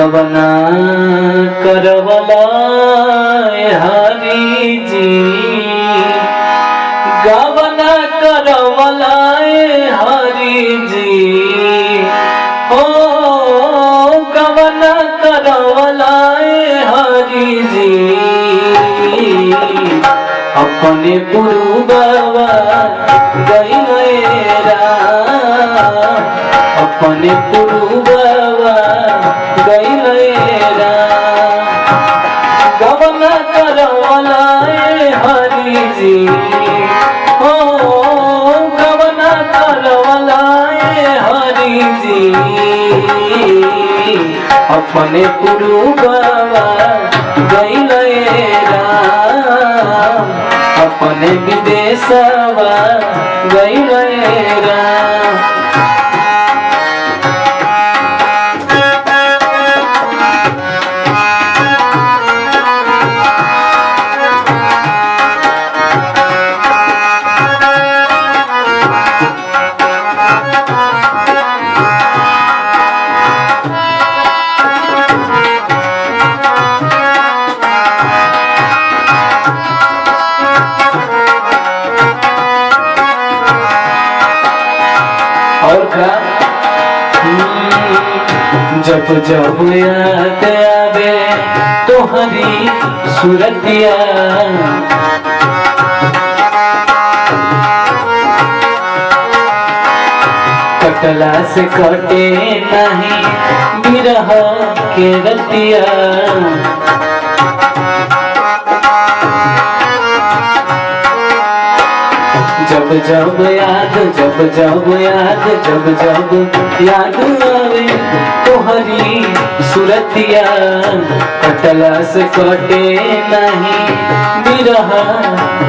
गवना करवला हरि जी, गवना करवला हरि जी, ओ गवना करवला हरि जी। अपने पुरुबवा गइले राम, अपने पुरुबवा गइले राम। गवना करवला हरि जी, ओ गवना करवला हरि जी। अपने पुरुबवा गइले राम, अपने विदेशवा गइले राम। और क्या जब जब याद आवे तोहरी सूरतिया, कटला से कटे नहीं बिरह के रतिया। जब जब याद जब जब याद जब जब याद आवे तोहरी सूरतिया, कटला से कटे नहीं बिरह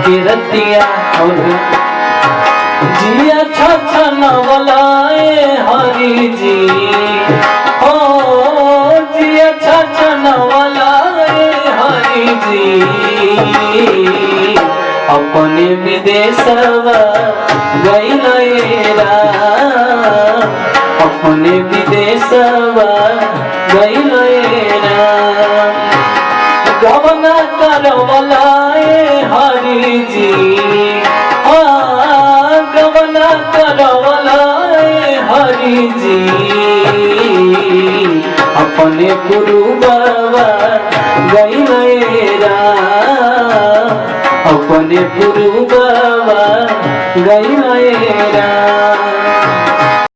के रतिया। और जिया छछन वलाए हरि जी, ओ जिया छछन वलाए हरि जी। अपने विदेशवा गइले राम, अपने विदेशवा गइले राम। गवना करवला हरि जी, गवना करवला हरि जी। अपने पुरुबवा गइले राम, अपने पुरुबवा गइले राम।